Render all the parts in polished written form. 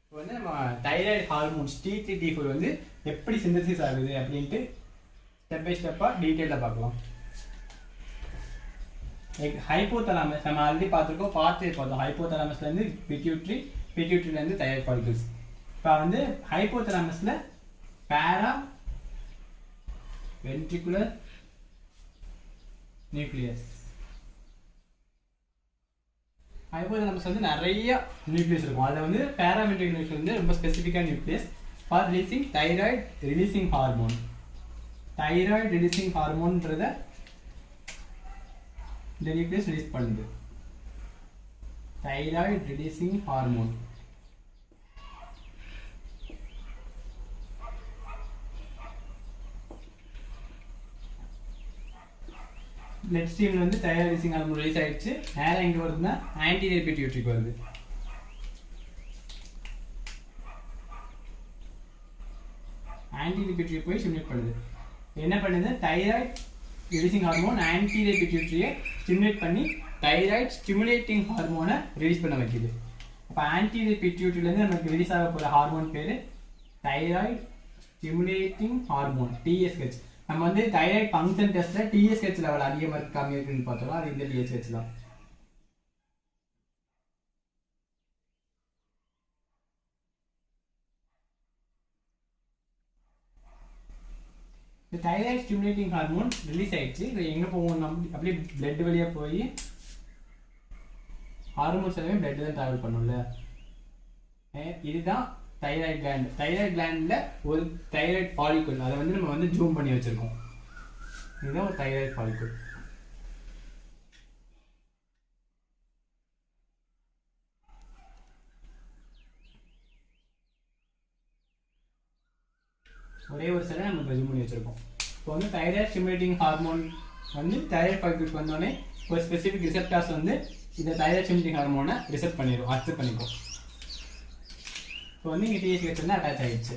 இப்போ வந்து நம்ம தைராய்டு ஹார்மோன்ஸ் T3 T4 வந்து எப்படி சிந்தசிஸ் ஆகுது அப்படின்ட்டு ஸ்டெப் பை ஸ்டெப்பாக டீட்டெயிலாக பார்க்கலாம். லைக் ஹைப்போதலாமஸ் நம்ம ஆல்ரெடி பார்த்துருக்கோம், பார்த்தோம். ஹைப்போதலாமஸ்லேருந்து பிட்யூட்ரி, பிட்யூட்ரிலேருந்து தைராய்டு ஃபாலிகல்ஸ். இப்போ வந்து ஹைப்போதலாமஸில் பேரா வென்ட்ரிகுலர் நியூக்ளியஸ். ஹைப்போதலாமஸ் வந்து நிறைய நியூக்ளியஸ் இருக்கும். அதில் வந்து பேராமெட்ரிக் நியூக்ளியஸ் வந்து ரொம்ப ஸ்பெசிஃபிக்கான nucleus for releasing thyroid releasing hormone. Thyroid releasing ஹார்மோன்றத இந்த நியூக்ளியஸ் ரிலீஸ் பண்ணுது. Thyroid releasing hormone. பிளட் ஸ்ட்ரீம்ல வந்து தைராய்டு ரிலீசிங் ஹார்மோன் ரிலீஸ் ஆயிடுச்சு. நேரம் எங்கே வருதுன்னா ஆன்டீரியர் பிட்யூட்டரிக்கு வருது. ஆன்டீரியர் பிட்யூட்டரி போய் ஸ்டிமுலேட் பண்ணுது. என்ன பண்ணுது? தைராய்டு ரிலீசிங் ஹார்மோன் ஆன்டீரியர் பிட்யூட்டரியை ஸ்டிமுலேட் பண்ணி தைராய்டு ஸ்டிமுலேட்டிங் ஹார்மோனை ரிலீஸ் பண்ண வைக்குது. அப்போ ஆன்டீரியர் பிட்யூட்டரியிலேருந்து நமக்கு ரிலீஸ் ஆக போகிற ஹார்மோன் பேர் தைராய்டு ஸ்டிமுலேட்டிங் ஹார்மோன் TSH. நம்ம வந்து தைராய்டு ஃபங்க்ஷன் டெஸ்ட்ல TSH லெவல் அதிகமாக இருக்கு கம்மியாக இருக்குன்னு பார்த்தோம். அது இந்த TSH தான். இந்த தைராய்டு ஸ்டிமுலேட்டிங் ஹார்மோன் ரிலீஸ் ஆயிடுச்சு. இது எங்கே போகும்? நம்ம அப்படியே பிளட் வழியாக போய் ஹார்மோன்ஸ் எல்லாமே பிளட் தான் ட்ராவல் பண்ணும்ல. இதுதான் தைராய்டு கிளாண்ட். தைராய்டு கிளாண்டில் ஒரு தைராய்டு ஃபாலிகுல், அதை வந்து நம்ம வந்து ஜூம் பண்ணி வச்சுருக்கோம். இதுதான் ஒரு தைராய்டு ஃபாலிகுல். ஒரே ஒரு செல்லை நம்ம ஜூம் பண்ணி வச்சுருக்கோம். இப்போ வந்து தைராய்டு ஸ்டிமுலேட்டிங் ஹார்மோன் வந்து தைராய்டு ஃபாலிகுலுக்கு வந்தோடனே ஒரு ஸ்பெசிஃபிக் ரிசெப்டார்ஸ் வந்து இந்த தைராய்டு ஸ்டிமுலேட்டிங் ஹார்மோனை ரிசெப்ட் பண்ணிடும், அக்செப்ட் பண்ணிக்கும். இப்போ வந்து இங்கே TSH வந்து அட்டாச் ஆகிடுச்சு.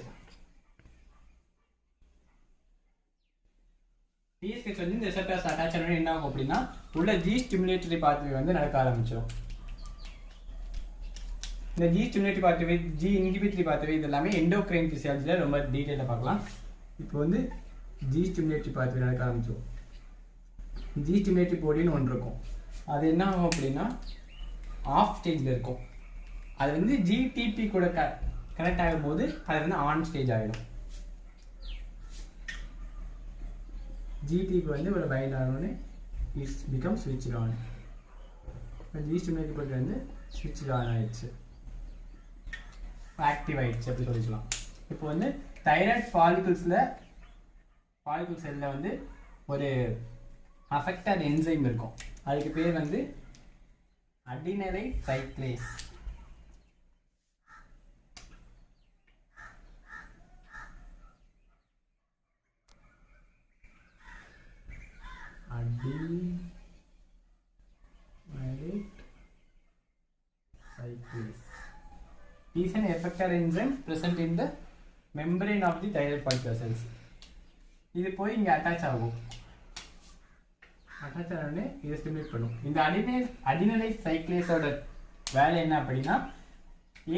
TSH வந்து இந்த ரிசெப்டார்ஸ் அட்டாச் ஆனோட என்ன ஆகும் அப்படின்னா உள்ள G ஸ்டிமுலேட்டரி பாத்வே வந்து நடக்க ஆரம்பிச்சிடும். இந்த G stimulatory pathway, G inhibitory pathway இது எல்லாமே எண்டோக்ரைன் பிசியாலஜியில் ரொம்ப டீட்டெயிலாக பார்க்கலாம். இப்போ வந்து G ஸ்டிமுலேட்டரி பாத்வே நடக்க ஆரம்பிச்சிடும். G ஸ்டிமுலேட்டரி போடின்னு ஒன்று இருக்கும். அது என்ன ஆகும் அப்படின்னா ஆஃப் ஸ்டேஜில் இருக்கும். அது வந்து GTP கூட கனெக்ட் ஆகும்போது அது வந்து ஆன் ஸ்டேஜ் ஆகிடும். GTP வந்து ஒரு பைண்ட் ஆனோடனே இட்ஸ் பிகம் ஸ்விட்ச் ஆன். இப்போ G ஸ்டிமுலேட்டரி போட்டு வந்து ஸ்விட்ச் ஆன் ஆகிடுச்சு, ஆக்டிவ் ஆகிடுச்சு அப்படி சொல்லிக்கலாம். இப்போ வந்து தைராய்டு ஃபாலிகுல் செல்லில் வந்து ஒரு அஃபெக்டட் என்சைம் இருக்கும். அதுக்கு பேர் வந்து அடினலைட் சைக்ளேஸ். is an effector enzyme present in the membrane of the thyroid follicle cells. இது போய் இங்கே அட்டாச் ஆகும். அட்டாச் ஆனோடனே இதை ஸ்டிமுலேட் பண்ணும். இந்த அடினலைட் சைக்ளேஸோட வேலை என்ன அப்படின்னா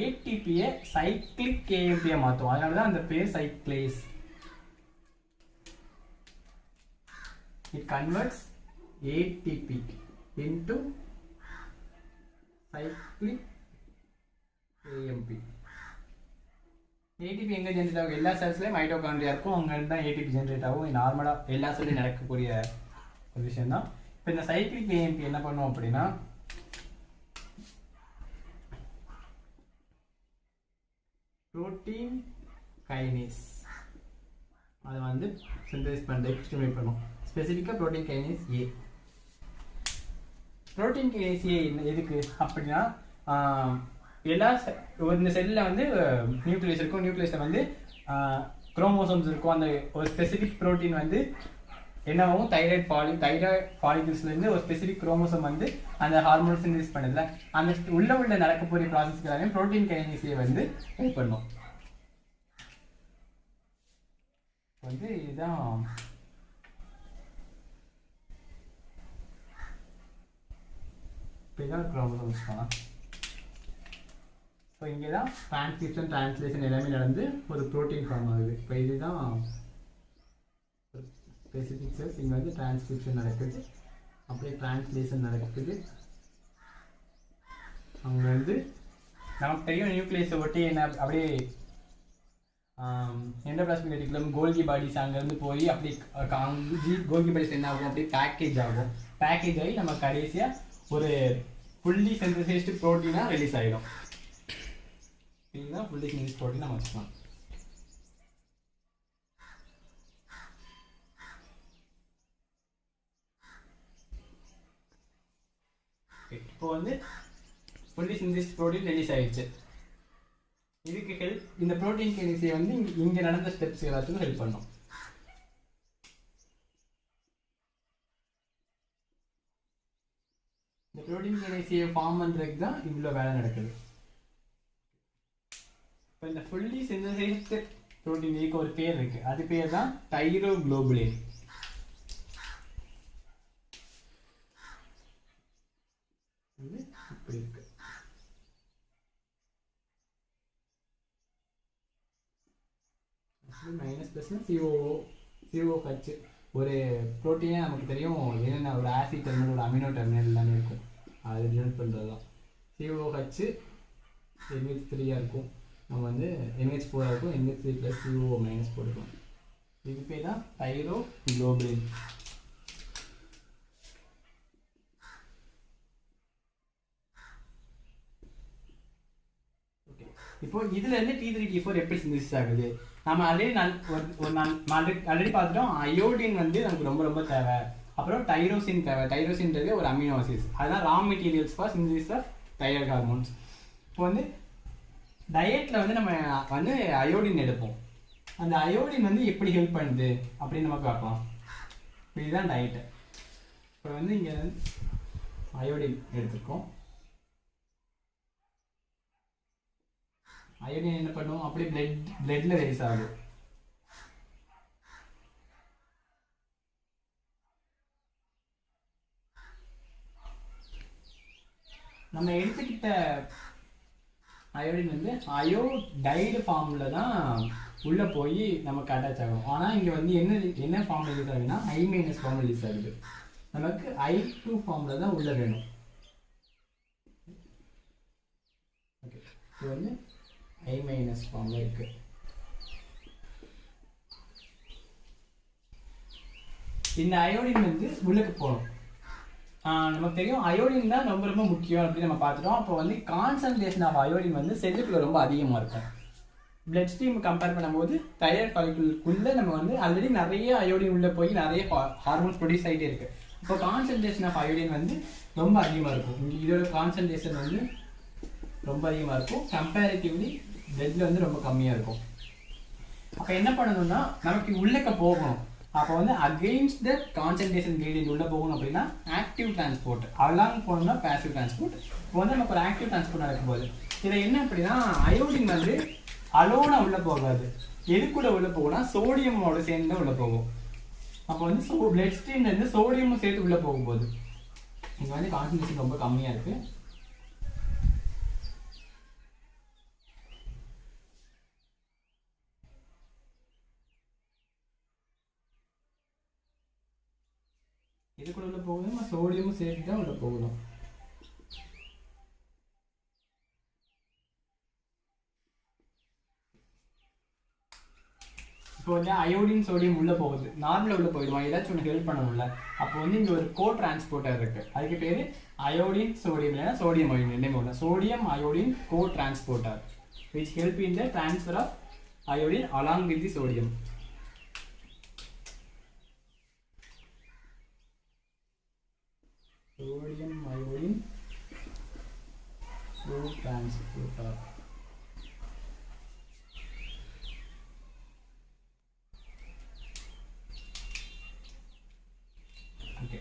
ATPயை சைக்ளிக் AMPயை மாற்றும். அதனால தான் அந்த பேர் சைக்ளேஸ். It converts ATP into cyclic AMP. ATP எங்கே ஜென்ரேட் ஆகும்? எல்லா செல்ஸ்லையும் மைட்டோகாண்ட்ரியா இருக்கும், அங்கே தான் ATP ஜென்ரேட் ஆகும். நார்மலாக எல்லா செல்லையும் நடக்கக்கூடிய ஒரு விஷயம் தான். இப்போ இந்த சைக்ளிக் AMP என்ன பண்ணும் அப்படின்னா புரோட்டீன் கைனேஸ் அதை வந்து சிந்தசிஸ் பண்ணுறதுக்கு ஸ்டிமுலேட் பண்ணும். ஸ்பெசிஃபிக்காக protein kinase A. Protein kinase A எதுக்கு அப்படின்னா எல்லா இந்த செல்லில் வந்து நியூக்ளியஸ் இருக்கும். நியூக்ளியஸில் வந்து குரோமோசோம்ஸ் இருக்கும். அந்த ஒரு ஸ்பெசிஃபிக் புரோட்டீன் வந்து என்னவும் தைராய்டு ஃபாலிகல்ஸ்லேருந்து ஒரு ஸ்பெசிஃபிக் குரோமோசோம் வந்து அந்த ஹார்மோன்ஸ் ரிலீஸ் பண்ணுதுல, அந்த உள்ள நடக்க போகிற ப்ராசஸ்க்கு எல்லாமே புரோட்டீன் கைனேஸ் A வந்து ஹெல்ப் பண்ணும். வந்து இதுதான் குரோமோசோம்ஸ். இப்போ இங்கே தான் டிரான்ஸ்கிரிப்ஷன் டிரான்ஸ்லேஷன் எல்லாமே நடந்து ஒரு ப்ரோட்டீன் ஃபார்ம் ஆகுது. இப்போ இதுதான் ஸ்பெசிஃபிக் செல்ஸ். இங்கே வந்து டிரான்ஸ்கிரிப்ஷன் நடக்குது, அப்படியே டிரான்ஸ்லேஷன் நடக்குது. அவங்க வந்து நமக்கு தெரியும் நியூக்ளியஸை ஒட்டி என்ன அப்படியே எண்டோபிளாஸ்மிக் ரெட்டிகுலம் கோல்கி பாடிஸ் அங்கேருந்து போய் அப்படியே கோல்கி பாடிஸ் என்ன ஆகும், அப்படியே பேக்கேஜ் ஆகும். பேக்கேஜ் ஆகி நம்ம கடைசியாக ஒரு ஃபுல்லி சிந்தசைஸ்டு ப்ரோட்டீனாக ரிலீஸ் ஆகிடும். இதுதான் ஃபுல்லி சிந்தசைஸ்டு ப்ரோட்டீன் நம்ம வச்சுக்கலாம். இப்போ வந்து ஃபுல்லி சிந்தசைஸ்டு ப்ரோட்டீன் ரிலீஸ் ஆகிடுச்சு. இதுக்கு ஹெல்ப் இந்த ப்ரோட்டீன் கினேசியை வந்து இங்கே நடந்த ஸ்டெப்ஸ் எல்லாத்துக்கும் ஹெல்ப் பண்ணும். இந்த ப்ரோட்டீன் கினேசியை ஃபார்ம் பண்ணுறதுக்கு தான் இவ்வளோ வேலை நடக்குது. இப்போ இந்த ஃபுல்லி சிந்தசைஸ்டு ப்ரோட்டீன் இதுக்கு ஒரு பேர் இருக்கு, அது பேர் தான் தைரோகுளோபுலின். இப்படி இருக்கு. மைனஸ் ப்ளஸ்னா COOH ஒரு ப்ரோட்டீனே நமக்கு தெரியும் என்னென்ன ஒரு ஆசிட் டெர்மினல் ஒரு அமினோ டெர்மினல் எல்லாமே இருக்கும். அது டினோட் பண்ணுறது தான் COOH. NH3 இருக்கும், நம்ம வந்து NH4 இருக்கும், NH3 + CO - போட்டுக்கலாம். இதுக்கு பேர் தான் தைரோகுளோபுலின். இப்போ இதுல இருந்து T3 T4 எப்படி சிந்தசிஸ் ஆகுது? நம்ம ஆல்ரெடி பார்த்துட்டோம். அயோடின் வந்து நமக்கு ரொம்ப ரொம்ப தேவை. அப்புறம் டைரோசின் தேவை. டைரோசின்றது ஒரு அமினோ ஆசிட்ஸ். அதுதான் raw materials for synthesis of thyroid hormones. இப்போ வந்து டயட்ல வந்து நம்ம வந்து அயோடின் எடுப்போம். அந்த அயோடின் வந்து எப்படி ஹெல்ப் பண்ணுது அப்படின்னு நம்ம பார்க்கலாம். இதுதான் டயட்டு. இப்போ வந்து இங்கே அயோடின் எடுத்துருக்கோம். அயோடின் என்ன பண்ணுவோம், அப்படியே பிளட்ல ரைஸ் ஆகும். நம்ம எடுத்துக்கிட்ட அயோடின் வந்து அயோடைடு ஃபார்ம்ல தான் உள்ள போய் நமக்கு அட்டாச் ஆகும். ஆனால் இங்கே வந்து என்ன ஃபார்ம் ரிலீஸ் ஆகுதுன்னா I- ஃபார்ம் ரிலீஸ் ஆகுது. நமக்கு I2 ஃபார்ம்ல தான் உள்ள வேணும். ஓகே, இது வந்து I- ஃபார்ம்ல இருக்கு. இந்த அயோடின் வந்து உள்ளுக்கு போகணும். நமக்கு தெரியும் அயோடின் தான் ரொம்ப ரொம்ப முக்கியம் அப்படின்னு நம்ம பார்த்துட்டோம். அப்போ வந்து கான்சன்ட்ரேஷன் ஆஃப் அயோடின் வந்து செல்லுக்குள்ள ரொம்ப அதிகமாக இருக்கும். பிளட் ஸ்ட்ரீம் கம்பேர் பண்ணும்போது தைராய்டு ஃபாலிகுலுக்குள்ள நம்ம வந்து ஆல்ரெடி நிறைய அயோடின் உள்ள போய் நிறைய ஹார்மோன்ஸ் ப்ரொடியூஸ் ஆகிட்டே இருக்கு. இப்போ கான்சன்ட்ரேஷன் ஆஃப் அயோடின் வந்து ரொம்ப அதிகமாக இருக்கும். இதோட கான்சன்ட்ரேஷன் வந்து ரொம்ப அதிகமாக இருக்கும். கம்பேரிட்டிவ்லி பிளட்ல வந்து ரொம்ப கம்மியாக இருக்கும். அப்போ என்ன பண்ணணும்னா நமக்கு உள்ளக்க போகணும். அப்போ வந்து அகெயின்ஸ்ட் த கான்சன்ட்ரேஷன் கிரேடியன்ட் உள்ள போகணும் அப்படின்னா ஆக்டிவ் டிரான்ஸ்போர்ட். அலாங் போகணும்னா பேசிவ் டிரான்ஸ்போர்ட். இப்போ வந்து நமக்கு ஒரு ஆக்டிவ் டிரான்ஸ்போர்ட் நடக்கும்போது இதில் என்ன அப்படின்னா அயோடின் வந்து அலோனா உள்ள போகாது. எதுக்குள்ள உள்ள போகும்னா சோடியமோட சேர்ந்து தான் உள்ள போகும். அப்போ வந்து பிளட் ஸ்ட்ரீம்ல இருந்து சோடியமும் சேர்த்து உள்ள போகும்போது இங்கே வந்து கான்சன்ட்ரேஷன் ரொம்ப கம்மியாக இருக்கு. இதுக்குள்ள உள்ள போகுது சோடியமும் சேர்த்து தான் உள்ள போகணும். இப்போ வந்து அயோடின் சோடியம் உள்ள போகுது, நார்மலாக உள்ள போயிடுமா, ஏதாச்சும் ஒன்று ஹெல்ப் பண்ணணும்ல. அப்போ வந்து இங்கே ஒரு கோ டிரான்ஸ்போர்ட்டர் இருக்கு, அதுக்கு பேர் அயோடின் சோடியம் இல்லைன்னா சோடியம் அயோடின் ரெண்டுமே உள்ள sodium iodine co transporter which help in the transfer of iodine along with the sodium. sodium iodine co-transporter. Okay,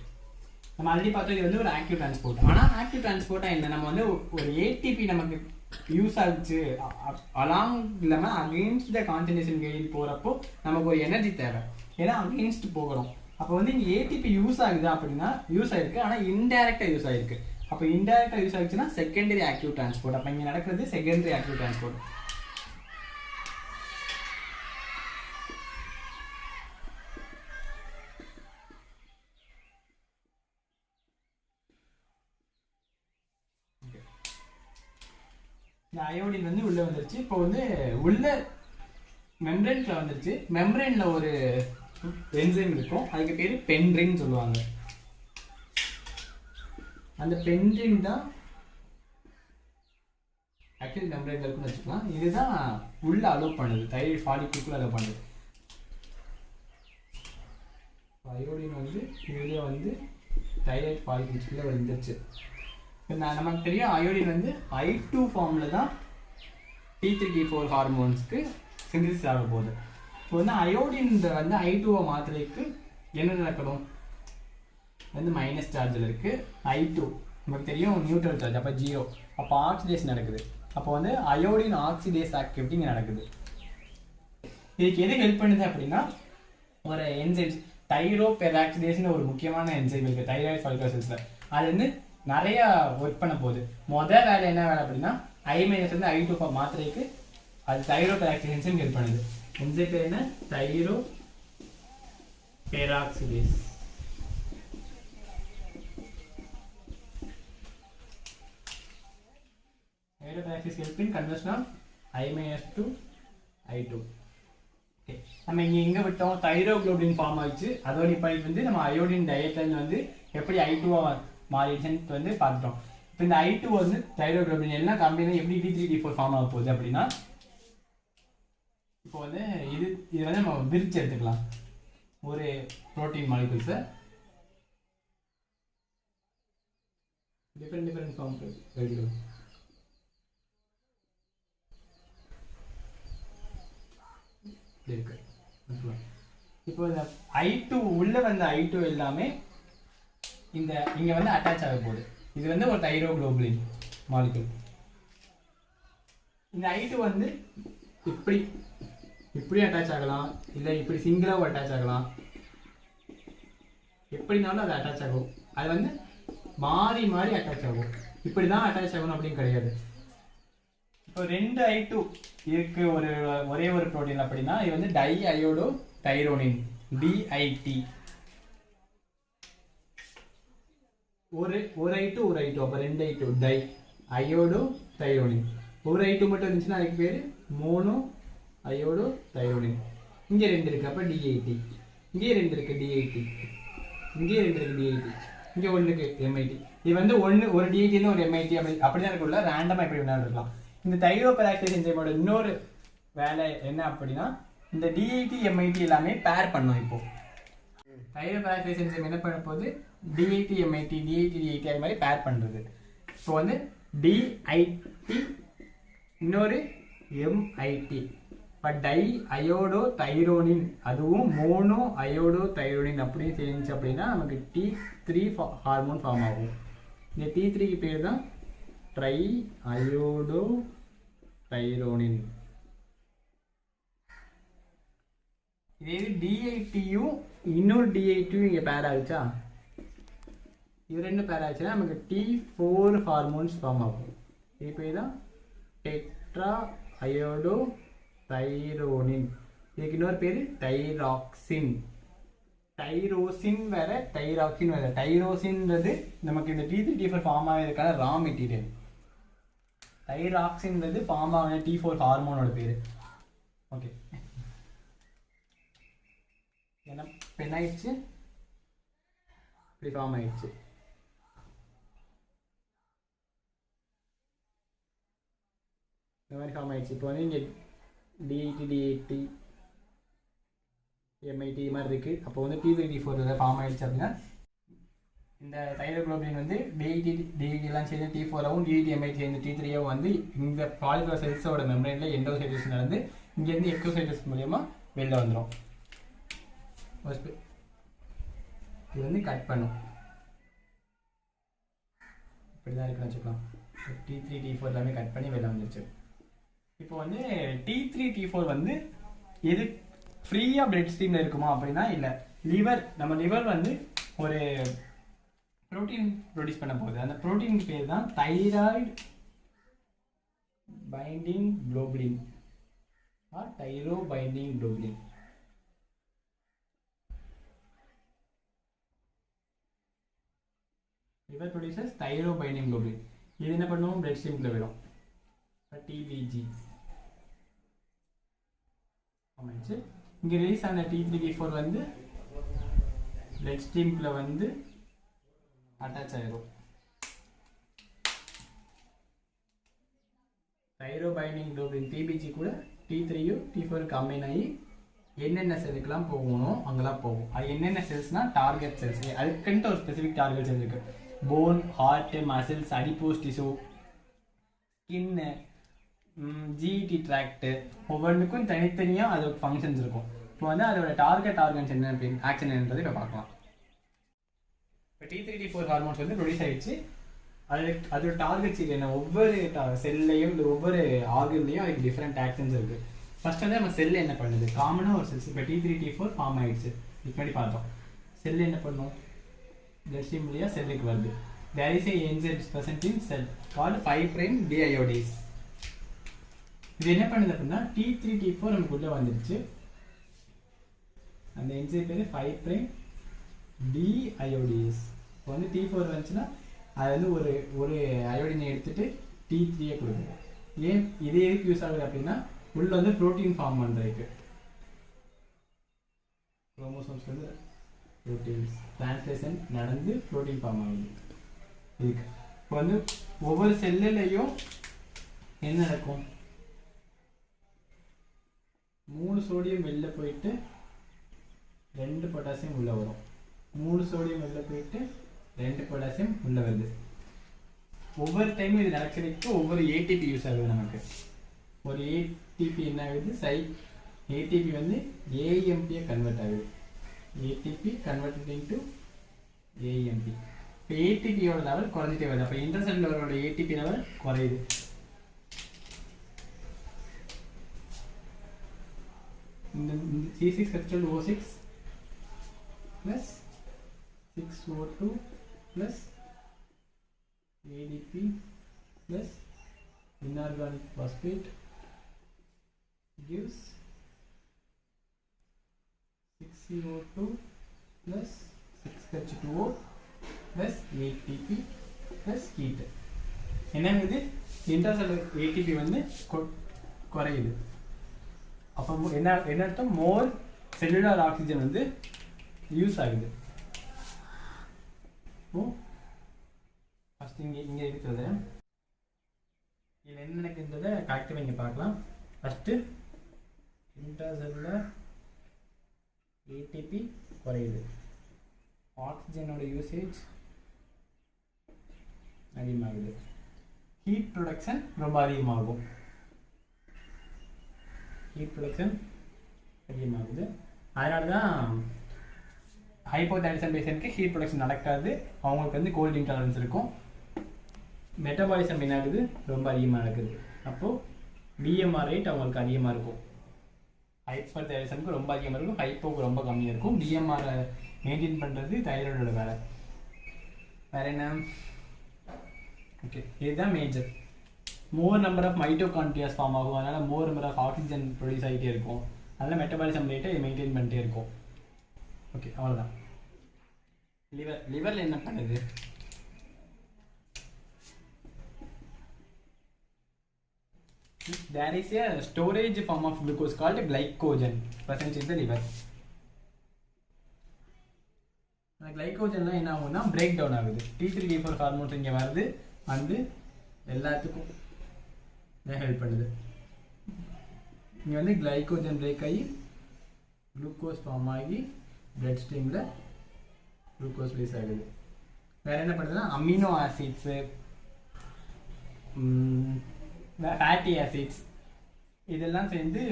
நம்ம ஆல்ரெடி பார்த்தது இது வந்து ஒரு ஆக்டிவ் டிரான்ஸ்போர்ட். ஆனால் ஆக்டிவ் டிரான்ஸ்போர்ட்டா என்ன, நம்ம வந்து ஒரு ஏடிபி நமக்கு யூஸ் ஆச்சு அலாங் இல்லாமல் அகெயின்ஸ்ட் த கான்சன்ட்ரேஷன் கிரேடியன்ட் போகிறப்போ நமக்கு ஒரு எனர்ஜி தேவை, ஏன்னா அகெயின்ஸ்ட் போகணும். அப்போ வந்து இங்கே ஏடிபி யூஸ் ஆகுது அப்படின்னா யூஸ் ஆயிருக்கு, ஆனால் இன்டைரக்டாக யூஸ் ஆயிருக்கு. அப்போ இன்டைரக்டா யூஸ் ஆச்சுன்னா செகண்டரி ஆக்டிவ் டிரான்ஸ்போர்ட். அப்போ இங்கே நடக்கிறது செகண்டரி ஆக்டிவ் டிரான்ஸ்போர்ட். இந்த அயோடின் வந்து உள்ள வந்துருச்சு. இப்போ வந்து உள்ள மெம்பரேன்ல வந்துருச்சு. மெம்பரேன்ல ஒரு என்சைம் இருக்கும், அதுக்கு பேரு பென்ட்ரின் சொல்லுவாங்க. அந்த பென்ட்ரின் தான் ஆக்சுவலி மெம்பரேன்ல இருக்குன்னு வச்சுக்கலாம். இதுதான் உள்ள அலோவ் பண்ணுது, தைராய்டு ஃபாலிகுலுக்குள்ள அலோவ் பண்ணுது. அயோடின் வந்து இதுல வந்து தைராய்டு ஃபாலிகுலுக்குள்ள வந்துருச்சு. நமக்கு தெரியும் அயோடின் வந்து I2 ஃபார்ம்ல தான் T3 T4 ஹார்மோன்ஸ்க்கு சிந்தசிஸ் ஆக போகுது. இப்போ வந்து அயோடின் வந்து I2 மாத்திரைக்கு என்ன நடக்கணும் வந்து மைனஸ் சார்ஜில் இருக்கு. I2 நமக்கு தெரியும் நியூட்ரல் சார்ஜ், அப்போ 0. அப்போ ஆக்சிடேஷன் நடக்குது. அப்போ வந்து அயோடின் ஆக்சிடேஸ் ஆக்டிவிட்டி இங்கே நடக்குது. இதுக்கு எது ஹெல்ப் பண்ணுது அப்படின்னா ஒரு என்சைம்ஸ் தைரோபெராக்சிடேஸ்னு ஒரு முக்கியமான என்சைம் இருக்குது தைராய்டு ஃபாலிகுலர் செல்ஸ்ல. அது வந்து நிறைய ஒர்க் பண்ண போகுது. முதல் வேலை என்ன வேலை அப்படின்னா I- வந்து I2 மாத்திரைக்கு அது தைரோபெராக்சிடேஷன் ஹெல்ப் பண்ணுது. என்சைம் பேர் என்ன? Thyroperoxidase. Thyroperoxidase help in conversion of I- to I2. நம்ம இங்க எங்க விட்டோம்? தைரோகுளோபின் ஃபார்ம் ஆயிடுச்சு. அதோட இப்போ வந்து நம்ம அயோடின் டயட்ல வந்து எப்படி I2 மாறிடுச்சுன்னு வந்து பார்த்துட்டோம். இப்போ இந்த I2 வந்து தைரோகுளோபின் எல்லாம் கம்பெனி எப்படி T3 T4 ஃபார்ம் ஆக போகுது அப்படின்னா இப்போ வந்து இது வந்து நம்ம விரிச்சு எடுத்துக்கலாம். ஒரு புரோட்டீன் மாலிகுல்ஸை டிஃபரெண்ட் ஃபார்ம் எடுத்துக்கலாம். இருக்கு. இப்போ இந்த I2 உள்ள வந்த I2 எல்லாமே இங்க வந்து அட்டாச் ஆக போகுது. இது வந்து ஒரு தைரோகுளோபுலின் மாலிகுல். இந்த I2 வந்து இப்படி அட்டாச் ஆகலாம், இல்ல இப்படி சிங்கிளாவும் அட்டாச் ஆகலாம். எப்படினாலும் அது அட்டாச் ஆகும். அது வந்து மாறி மாறி அட்டாச் ஆகும். இப்படிதான் அட்டாச் ஆகணும் அப்படின்னு கிடையாது. இப்போ 2 I2 இருக்கு ஒரே ஒரு புரோட்டீன் அப்படின்னா இது வந்து டை அயோடோ தைரோனின் DIT. ஒரு I2 அப்ப 2 I2 டை அயோடோ தைரோனின். ஒரு I2 மட்டும் இருந்துச்சுன்னா அதுக்கு பேரு மோனோ அயோடோ தைரோனின். இங்க 2 இருக்கு, அப்ப DIT. இங்கே 2 இருக்கு, DIT. இங்கே 2 இருக்கு, DIT. இங்க 1 இருக்கு, MIT. இது வந்து ஒரு DIT ஒரு MIT அப்படிதான் இருக்குல்ல. ரேண்டமா எப்படி வேணாலும் இருக்கலாம். இந்த தைரோபெராக்சிடேஸ் என்சைமோட இன்னொரு வேலை என்ன அப்படின்னா இந்த DIT MIT எல்லாமே பேர் பண்ணும். இப்போ தைரோபெராக்சிடேஸ் என்சைம் என்ன பண்ண போகுது? DIT MIT DIT அது மாதிரி பேர் பண்றது. இப்போ வந்து DIT இன்னொரு MIT. இப்போ டை அயோடோ தைரோனின் அதுவும் மோனோ அயோடோ தைரோனின் அப்படின்னு சேர்ந்துச்சு அப்படின்னா நமக்கு T3 ஹார்மோன் ஃபார்ம் ஆகும். இந்த T3க்கு பேர் தான் ட்ரை அயோடோ தைரோனின். இதே DITயும் இன்னொரு DITயும் இங்கே பேர் ஆகிடுச்சா? இது 2 பேர் ஆச்சுன்னா நமக்கு T4 ஹார்மோன்ஸ் ஃபார்ம் ஆகும். இது பேர் தான் டெட்ரா அயோடோ தைரோனின். இதுக்கு இன்னொரு பேர் தைராக்சின். தைரோசின் வேற, தைராக்சின் வேற. தைரோசின்றது நமக்கு இந்த T3 T4 ஃபார்ம் ஆகிறதுக்கான ரா மெட்டீரியல். தைராக்சின்றது ஃபார்ம் ஆகிற T4 ஹார்மோனோட பேரு. ஓகே, என்ன பென் ஆயிடுச்சு, இப்படி ஃபார்ம் ஆயிடுச்சு. இந்த மாதிரி ஃபார்ம் ஆயிடுச்சு. இப்போ வந்து இங்கே DIT MIT மாதிரி இருக்கு. அப்போ வந்து T3 T4 ஃபார்ம் ஆயிடுச்சு அப்படின்னா இந்த தைரோகுளோபின் வந்து DIT எல்லாம் சேர்ந்து T4ஆகவும் DIT MIT சேர்ந்து T3ஆகவும் வந்து இந்த ஃபாலிகுலர் செல்ஸோட மெம்பரேன்ல எண்டோசைட்டோசிஸ் நடந்து இங்கேருந்து எக்ஸோசைட்டோசிஸ் மூலியமா வெளில வந்துடும். இது வந்து கட் பண்ணும். இப்படிதான் இருக்குன்னு வச்சுக்கலாம். T3 T4 எல்லாமே கட் பண்ணி வெளில வந்துருச்சு. இப்போ வந்து T3 T4 வந்து எது ஃப்ரீயா பிளட் ஸ்ட்ரீம்ல இருக்குமா அப்படின்னா இல்ல. நம்ம லிவர் வந்து ஒரு ப்ரோட்டீன் ப்ரொடியூஸ் பண்ண போகுது. அந்த ப்ரோட்டீனுக்கு பேர் தான் thyroid binding globulin or thyro binding globulin. liver produces thyro binding globulin. இது என்ன பண்ணுவோம், பிளட் ஸ்ட்ரீம்ல வரும், டிபிஜி அமைச்சு. இங்கே ரிலீஸ் ஆன T3T4 வந்து பிளட் ஸ்ட்ரீம்ல வந்து அட்டாச் ஆயிரும். தைரோ பைண்டிங் குளோபுலின் டிபிஜி கூட T3யும் T4 கம்பைன் ஆகி என்னென்ன செல்லுக்கெல்லாம் போகணும் அங்கெல்லாம் போகும். அது என்னென்ன செல்ஸ்னா டார்கெட் செல்ஸ். அதுக்குன்ட்டு ஒரு ஸ்பெசிஃபிக் டார்கெட் செல்ஸ் இருக்கு. Bone, heart, muscles, adipose tissue, skin, GIT tract, ஒவ்வொன்றுக்கும் தனித்தனியாக அதோட ஃபங்க்ஷன்ஸ் இருக்கும். இப்போ வந்து அதோட டார்கெட் ஆர்கன்ஸ் என்ன ஆக்ஷன் என்னன்றதை இப்போ பார்க்கலாம். இப்போ T3T4 ஹார்மோன்ஸ் வந்து ப்ரொடியூஸ் ஆகிடுச்சு. அதோட டார்கெட்ஸ் என்ன, ஒவ்வொரு செல்லையும் இல்லை ஒவ்வொரு ஆர்கன்லையும் அதுக்கு டிஃப்ரெண்ட் ஆக்ஷன்ஸ் இருக்குது. ஃபர்ஸ்ட் வந்து நம்ம செல் என்ன பண்ணுது, காமனாக ஒரு செல்ஸ் இப்போ T3T4 ஃபார்ம் ஆகிடுச்சு. இதுக்கு முன்னாடி பார்த்தோம். செல் என்ன பண்ணும், blood stream வழியா செல்லுக்கு வருது. There is a enzyme present in cell called 5' deiodase. இது என்ன பண்ணுது அப்படின்னா T3T4 நமக்குள்ள வந்துருச்சு. அந்த என்சைம் பேரு 5' deiodase. இப்போ வந்து T4 வந்துச்சுன்னா அது வந்து ஒரு அயோடினை எடுத்துட்டு T3 கொடுக்கும். ஏன் இது எதுக்கு யூஸ் ஆகுது அப்படின்னா உள்ள வந்து புரோட்டீன் ஃபார்ம் பண்ணுறதுக்கு. குரோமோசோம்ஸ் வந்து ப்ரோட்டீன்ஸ் டிரான்ஸ்லேஷன் நடந்து ப்ரோட்டீன் ஃபார்ம் ஆகுது. இதுக்கு இப்போ வந்து ஒவ்வொரு செல்லுலையும் என்ன நடக்கும், 3 சோடியம் வெளில போயிட்டு 2 பொட்டாசியம் உள்ள வரும். 3 சோடியம் வெளில போயிட்டு 2 பொட்டாசியம் உள்ள வருது. ஒவ்வொரு டைமும் இது நடக்கிறதுக்கு ஒவ்வொரு ஏடிபி யூஸ் ஆகுது. நமக்கு ஒரு ஏடிபி என்ன ஆகுது, ஏடிபி வந்து ஏஎம்பியை கன்வெர்ட் ஆகுது. ATP converted into AMP. இப்போ ஏடிபியோட லெவல் குறைஞ்சிட்டே வருது. அப்போ இன்டர்செல்லுலரோட ஏடிபி லெவல் குறையுது. இந்த C6H12O6 plus 6O2 plus ADP plus inorganic phosphate gives 6CO2 plus 6H2O plus ATP plus heat. என்னங்குது இன்டர்செல்லுலர் ஏடிபி வந்து குறையுது. அப்போ என்ன அர்த்தம், மோர் செல்லுலார் ஆக்சிஜன் வந்து யூஸ் ஆகுது. ஃபர்ஸ்ட் இங்கே இருக்கிறது இதில் என்ன நடக்குன்றதை கரெக்டாக இங்கே பார்க்கலாம். ஃபஸ்ட்டு இன்டர்செல்லுலர் ஏடிபி குறையுது, ஆக்சிஜனோட யூசேஜ் அதிகமாகுது, ஹீட் ப்ரொடக்ஷன் ரொம்ப அதிகமாகும். ஹீட் ப்ரொடக்ஷன் அதிகமாகுது. அதனால தான் ஹைப்போதைராய்டிசம் பேஷண்ட்க்கு ஹீட் ப்ரொடக்ஷன் நடக்காது. அவங்களுக்கு வந்து கோல்டு இன்டாலரன்ஸ் இருக்கும். மெட்டபாலிசம் என்ன ஆகுது, ரொம்ப அதிகமாக நடக்குது. அப்போது பிஎம்ஆர் ரேட் அவங்களுக்கு அதிகமாக இருக்கும். ஹைப்போதைராய்டிசம்க்கு ரொம்ப அதிகமாக இருக்கும், ஹைப்போக்கு ரொம்ப கம்மியாக இருக்கும். பிஎம்ஆரை மெயின்டைன் பண்ணுறது தைராய்டோட வேலை. வேறு என்ன, ஓகே, இதுதான் major. More number of mitochondrias form ஆகும். அதனால் more number of oxygen produce ஆகிட்டே இருக்கும். அதனால் மெட்டபாலிசம் ரேட்டை மெயின்டைன் பண்ணிட்டே இருக்கும். ஓகே, அவ்வளோதான். லிவரில் என்ன பண்ணுது, there is a storage form of glucose called glycogen present in the liver. அந்த கிளைகோஜன்லாம் என்ன ஆகும்னா பிரேக் டவுன் ஆகுது. T3T4 ஹார்மோன்ஸ் இங்கே வருது, வந்து எல்லாத்துக்கும் ஹெல்ப் பண்ணுது. இங்கே வந்து கிளைகோஜன் பிரேக் ஆகி குளுக்கோஸ் ஃபார்ம் ஆகி பிளட் ஸ்ட்ரீமில் குளுக்கோஸ் ரிலீஸ் ஆகுது. வேறு என்ன பண்ணுதுன்னா அமினோ ஆசிட்ஸு, ஃபேட்டி ஆசிட்ஸ் இதெல்லாம் சேர்ந்து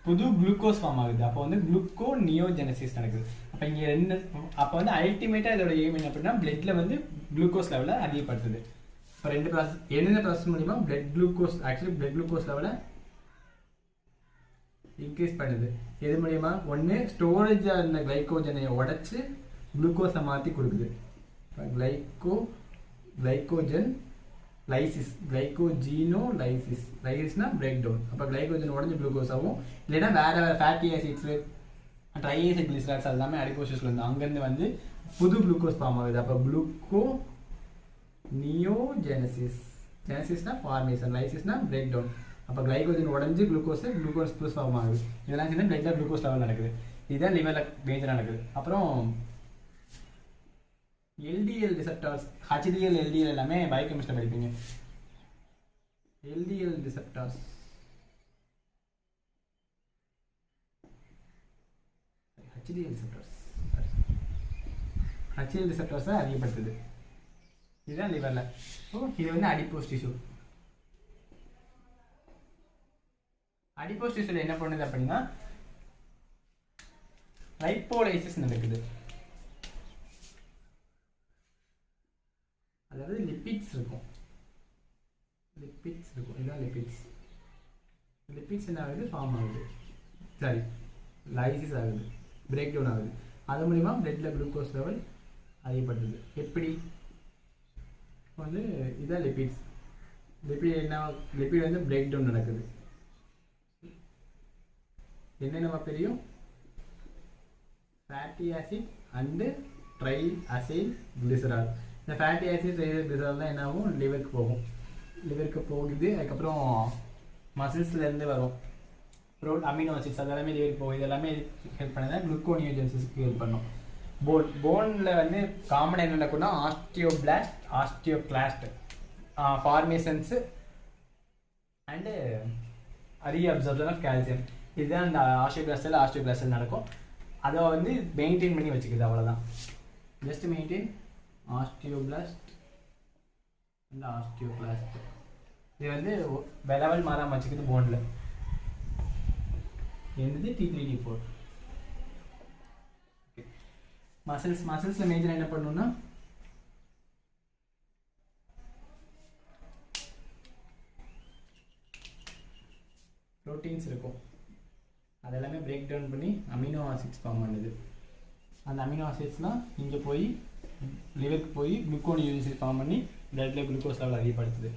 புது குளுக்கோஸ் ஃபார்ம் ஆகுது. அப்போ வந்து குளுக்கோ நியோஜெனசிஸ் நடக்குது. அப்போ இங்கே அப்போ வந்து அல்டிமேட்டாக இதோட எய்ம் என்ன அப்படின்னா பிளட்டில் வந்து குளுக்கோஸ் லெவலை அதிகப்படுத்துது. இப்போ 2 ப்ராசஸ், என்னென்ன ப்ராசஸ் மூலிமா blood glucose, actually blood glucose லெவலை இன்க்ரீஸ் பண்ணுது. எது மூலிமா, ஒன்று ஸ்டோரேஜாக இருந்த கிளைகோஜனை உடச்சி குளுக்கோஸை மாற்றி கொடுக்குது. கிளைகோஜன் லைசிஸ், கிளைகோஜீனோலைசிஸ், லைசிஸ்னா பிரேக் டவுன். அப்போ கிளைகோஜன் உடஞ்சி குளுக்கோஸ் ஆகும். இல்லைன்னா வேறு ஃபேட்டி ஆசிட்ஸ், ட்ரைஏசிக்ளிசரைட்ஸ் எல்லாமே அடிப்போசிஸ்ல இருந்து அங்கேருந்து வந்து புது குளுக்கோஸ் ஃபார்ம் ஆகுது. அப்போ குளுக்கோ நியோஜெனசிஸ், ஜெனசிஸ்னா ஃபார்மேஷன், லைசிஸ்னா பிரேக் டவுன். அப்போ கிளைகோஜன் உடஞ்சி குளுக்கோஸ் ப்ளஸ் ஃபார்ம் ஆகுது. இதெல்லாம் சேர்ந்து பிளட்ல குளுக்கோஸ் லெவல் நடக்குது. இதுதான் லிவரில் மேஜராக நடக்குது. அப்புறம் எல்டிஎல் ரிசெப்டார்ஸ், ஹெச்டிஎல், எல்டிஎல் எல்லாமே பயோகெமிஸ்ட்ரியில் படிப்பீங்க. எல்டிஎல் ரிசெப்டார்ஸ், ஹெச்டிஎல் ரிசெப்டார்ஸை அதிகப்படுத்துது. இதுதான் லிவரில். ஸோ இது வந்து அடிப்போஸ் டிஷ்யூ. அடிப்போஸ் டிஷ்யூல என்ன பண்ணுது அப்படின்னா லைப்போலைசிஸ் நடக்குது. அதாவது லிப்பிட்ஸ் இருக்கும். இதுதான் லிப்பிட்ஸ் என்ன ஆகுது, ஃபார்ம் ஆகுது, சரி லைசிஸ் ஆகுது, பிரேக் டவுன் ஆகுது. அது மூலிமா பிளட்ல குளுக்கோஸ் லெவல் அதிகப்படுத்துது. எப்படி வந்து இதுதான் லிப்பிட்ஸ். லிப்பிட் வந்து பிரேக் டவுன் நடக்குது. என்னென்ன தெரியும், fatty acid and try acyl glycerol. இந்த ஃபேட்டி ஆசிட் ட்ரை கிளிசரால் தான் என்ன ஆகும், லிவருக்கு போகுது. அதுக்கப்புறம் மசில்ஸ்லேருந்து வரும் அமினோ ஆசிட்ஸ் அதெல்லாமே லிவருக்கு போகும். இதெல்லாமே ஹெல்ப் பண்ணதான் குளுக்கோனியோஜெனசிஸ்க்கு ஹெல்ப் பண்ணும். போனில் வந்து காமன் என்ன நடக்கும்னா ஆஸ்டியோபிளாஸ்ட், ஆஸ்டியோகிளாஸ்ட் ஃபார்மேஷன்ஸு அண்டு ரீஅப்சர்ப்ஷன் ஆஃப் கால்சியம். இதுதான் அந்த ஆஸ்டியோபிளாஸ்டில் நடக்கும். அதை வந்து மெயின்டைன் பண்ணி வச்சுக்குது, அவ்வளோதான். Just maintain osteoblast and osteoclast. இது வந்து லெவல் மாறாமல் வச்சுக்குது போனில். என்னது T3 T4. மசில்ஸ்ல மேஜர் என்ன பண்ணணும்னா ப்ரோட்டீன்ஸ் இருக்கும். அதெல்லாமே பிரேக் டவுன் பண்ணி அமினோ ஆசிட்ஸ் ஃபார்ம் பண்ணுது. அந்த அமினோ ஆசிட்ஸ்லாம் இங்கே போய் லிவருக்கு போய் குளுக்கோனியோஜெனசிஸ் ஃபார்ம் பண்ணி பிளட்ல குளுக்கோஸ் லெவல் அதிகப்படுத்துது.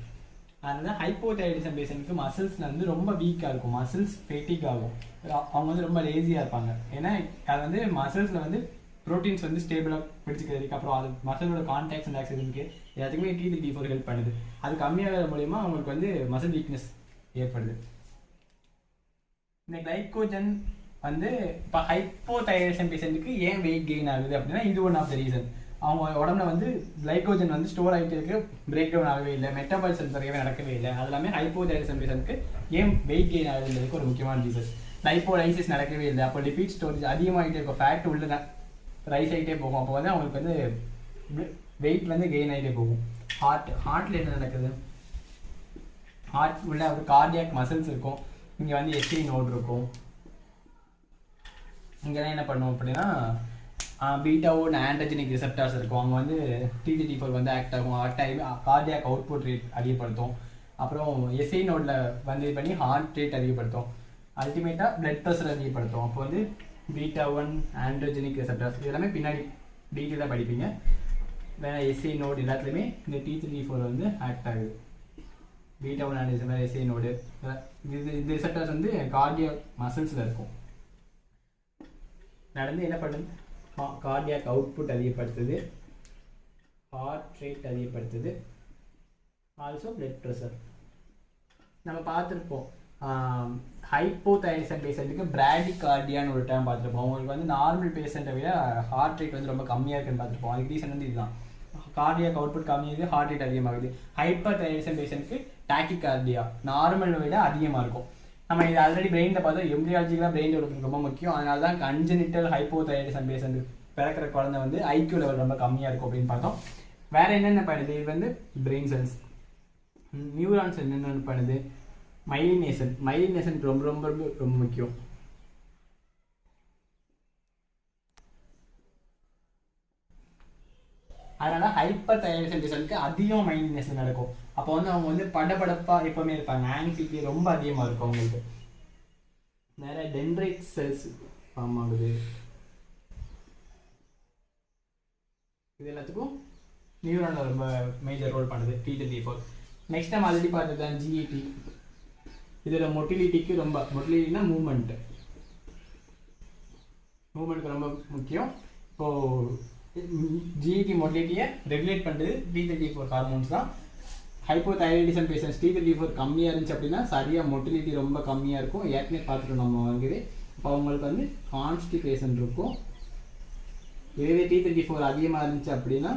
அதனால ஹைப்போதைராய்டிசம் பேஷண்ட்க்கு மசில்ஸ்ல வந்து ரொம்ப வீக்காக இருக்கும், மசில்ஸ் ஃபேட்டிக் ஆகும், அவங்க வந்து ரொம்ப லேசியாக இருப்பாங்க. ஏன்னா அது வந்து மசில்ஸில் வந்து ப்ரோட்டீன்ஸ் வந்து ஸ்டேபிளாக பிடிச்சிக்கிறதுக்கு, அப்புறம் அது மசிலோட கான்டாக்ட்ஸ் அண்ட் ஆக்சிடென்ட்க்கு எல்லாத்துக்குமே T3 T4 ஹெல்ப் பண்ணுது. அது கம்மியாகிறது மூலயமா அவங்களுக்கு வந்து மசில் வீக்னஸ் ஏற்படுது. இந்த கிளைகோஜன் வந்து இப்போ ஹைப்போதைராய்டிசம் பேஷண்ட்டுக்கு ஏன் வெயிட் கெயின் ஆகுது அப்படின்னா இது ஒன் ஆஃப் த ரீசன். அவங்க உடம்புல வந்து கிளைகோஜன் வந்து ஸ்டோர் ஆகிட்டு இருக்கு, பிரேக் டவுன் ஆகவே இல்லை, மெட்டபாலிசம் சரியாகவே நடக்கவே இல்லை. அது எல்லாமே ஹைப்போதைராய்டிசம் பேஷண்ட்டுக்கு ஏன் வெயிட் கெயின் ஆகுதுன்றதுக்கு ஒரு முக்கியமான ரீசன். லைப்போலைசிஸ் நடக்கவே இல்லை, அப்போ லிபிட் ஸ்டோரேஜ் அதிகமாகிட்டே இருக்கும், ஃபேட் உள்ள ரைஸ் ஆகிட்டே போகும். அப்போ வந்து அவங்களுக்கு வந்து வெயிட் வந்து கெயின் ஆகிட்டே போகும். ஹார்ட்டில் என்ன நடக்குது, ஹார்ட் உள்ள ஒரு கார்டியாக் மசில்ஸ் இருக்கும், இங்கே வந்து எஸ்டி நோட் இருக்கும். இங்கெல்லாம் என்ன பண்ணுவோம் அப்படின்னா பீட்டாவோட ஆண்ட்ரோஜெனிக் ரிசெப்டார்ஸ் இருக்கும். அவங்க வந்து T3 T4 வந்து ஆக்ட் ஆகும், கார்டியாக் அவுட்புட் ரேட் அதிகப்படுத்தும். அப்புறம் எஸ்ஐ நோடில் வந்து இது பண்ணி ஹார்ட் ரேட் அதிகப்படுத்தும், அல்டிமேட்டாக பிளட் ப்ரெஷர் அதிகப்படுத்தும். அப்போ வந்து பீட்டா1 ஆண்ட்ரோஜெனிக் ரிசெப்டார்ஸ் இதெல்லாமே பின்னாடி டீட்டெயிலாக படிப்பீங்க. வேறு எஸ்ஐ நோடு எல்லாத்துலேயுமே இந்த T3 T4 வந்து ஆக்ட் ஆகுது. பீட்டா1 ஆண்ட்ரோஜெனிக் எஸ்ஐ நோடு இந்த ரிசெப்டார்ஸ் வந்து கார்டியாக் மசில்ஸில் இருக்கும். நடந்து என்ன பண்ணுது, கார்டியாக் அவுட்புட் அதிகப்படுத்துது, ஹார்ட் ரேட் அதிகப்படுத்துது, ஆல்சோ பிளட் ப்ரெஷர். நம்ம பார்த்துருப்போம் ஹைப்போதைராய்டிசம் பேஷண்ட்டுக்கு பிராடிகார்டியான்னு ஒரு டேர்ம் பார்த்துருப்போம். அவங்களுக்கு வந்து நார்மல் பேஷண்ட்டை விட ஹார்ட் ரேட் வந்து ரொம்ப கம்மியாக இருக்குன்னு பார்த்துருப்போம். அதுக்கு ரீசன் வந்து இதுதான், கார்டியாக் அவுட்புட் கம்மியாகுது, ஹார்ட் ரேட் அதிகமாகுது. ஹைப்போதைராய்டிசம் பேஷண்ட்டுக்கு டாக்கிகார்டியா நார்மலை விட அதிகமாக இருக்கும். நம்ம இது ஆல்ரெடி பிரெயினில் பார்த்தா எம்ப்ரியாலஜிக்கலாக பிரெயின் டெவலப்மெண்ட் ரொம்ப முக்கியம். அதனால தான் கன்ஜெனிட்டல் ஹைப்போதைராய்டிசம் பேஷண்ட் பிறக்கிற குழந்தை வந்து ஐக்யூ லெவல் ரொம்ப கம்மியாக இருக்கும் அப்படின்னு பார்த்தோம். வேற என்னென்ன பண்ணுது, இது வந்து பிரெயின் செல்ஸ், நியூரான்ஸ் என்னென்ன பண்ணுது, மைலினேஷன் ரொம்ப ரொம்ப ரொம்ப முக்கியம். அதனால ஹைப்போதைராய்டிசம் பேஷண்ட்க்கு அதிகம் மைலினேஷன் நடக்கும். அப்போ வந்து அவங்க வந்து படபடப்பா எப்பவுமே இருப்பாங்க, ஆங்ஸைட்டி ரொம்ப அதிகமாக இருக்கும் அவங்களுக்கு. நிறைய டென்ட்ரைட் செல்ஸ் ஃபார்ம் ஆகுது. இது எல்லாத்துக்கும் நியூரானில் ரொம்ப மேஜர் ரோல் பண்ணுது T34. நெக்ஸ்ட் நம்ம ஆல்ரெடி பார்த்தது தான் GAT. இதில் மொட்டிலிட்டிக்கு ரொம்ப, மொட்டிலிட்டினா மூமெண்ட்டு ரொம்ப முக்கியம். இப்போது GAT மொட்டிலிட்டியை ரெகுலேட் பண்ணுறது T34 ஹார்மோன்ஸ் தான். ஹைப்போதைராய்டிசம் பேஷன்ஸ் T34 கம்மியாக இருந்துச்சு அப்படின்னா சரியாக மொட்டிலிட்டி ரொம்ப கம்மியாக இருக்கும். ஏற்கனவே பார்த்துட்டோம் நம்ம வாங்குது. இப்போ அவங்களுக்கு வந்து கான்ஸ்டிபேஷன் இருக்கும். இதுவே T34 அதிகமாக இருந்துச்சு அப்படின்னா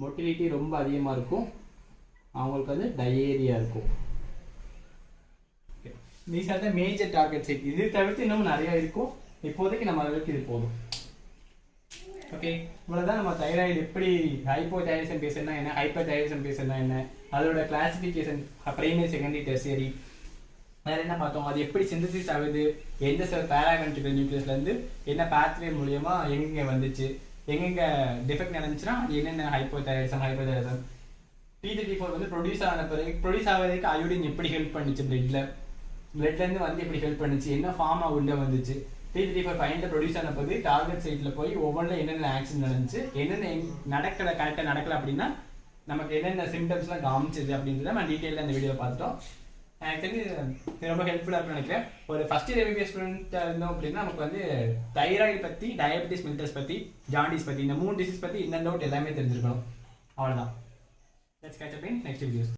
மொட்டிலிட்டி ரொம்ப அதிகமாக இருக்கும். அவங்களுக்கு வந்து டயேரியா இருக்கும். These are the major target site. இது தவிர்த்து இன்னும் நிறையா இருக்கும். இப்போதைக்கு நம்ம அளவுக்கு இது போதும். ஓகே, இவ்வளோதான் நம்ம தைராய்டு எப்படி, ஹைப்போதைராய்டிசம் பேஷண்ட்னா என்ன, ஹைப்பர்தைராய்டிசம் பேஷண்ட்னா என்ன, அதோட கிளாசிஃபிகேஷன் பிரைமரி செகண்டரி டெர்சியரி, வேறு என்ன பார்த்தோம், அது எப்படி சிந்தசிஸ் ஆகுது, எந்த சில பேராகன்ட்ரிகல் நியூக்ளியஸ்லேருந்து என்ன பாத்வே மூலியமா எங்கெங்கே வந்துச்சு, எங்கெங்கே டிஃபெக்ட் நடந்துச்சுன்னா அது என்னென்ன ஹைப்போதைராய்டிசம். T34 வந்து ப்ரொடியூஸ் ஆகிறதுக்கு அயோடின் எப்படி ஹெல்ப் பண்ணிச்சு, பிளட்லேருந்து வந்து எப்படி ஹெல்ப் பண்ணிச்சு, என்ன ஃபார்மாக உள்ள வந்துச்சு. T34 ஃபைண்டில் ப்ரொடியூஸ் ஆன போது டார்கெட் சைட்டில் போய் ஒவ்வொன்றில் என்னென்ன ஆக்ஷன் நடந்துச்சு, என்னென்ன கரெக்டாக நடக்கலை அப்படின்னா நமக்கு என்னென்ன சிம்டம்ஸ்லாம் காமிச்சிது அப்படின்றத நம்ம டீட்டெயிலாக இந்த வீடியோ பார்த்துட்டோம். எனக்கு தெரிஞ்சு இது ரொம்ப ஹெல்ப்ஃபுல்லாக இருக்குன்னு நினைக்கிறேன். ஒரு ஃபஸ்ட் இயர் MBBS ஸ்டூடெண்ட்டாக இருந்தோம் அப்படின்னா நமக்கு வந்து தைராய்டு பற்றி, டயபெட்டிஸ் மில்டஸ் பற்றி, ஜாண்டிஸ் பற்றி, இந்த 3 டிசீஸ் பற்றி இந்த டவுட் எல்லாமே தெரிஞ்சிருக்கணும். அவ்வளோதான். Let's catch up in next videos.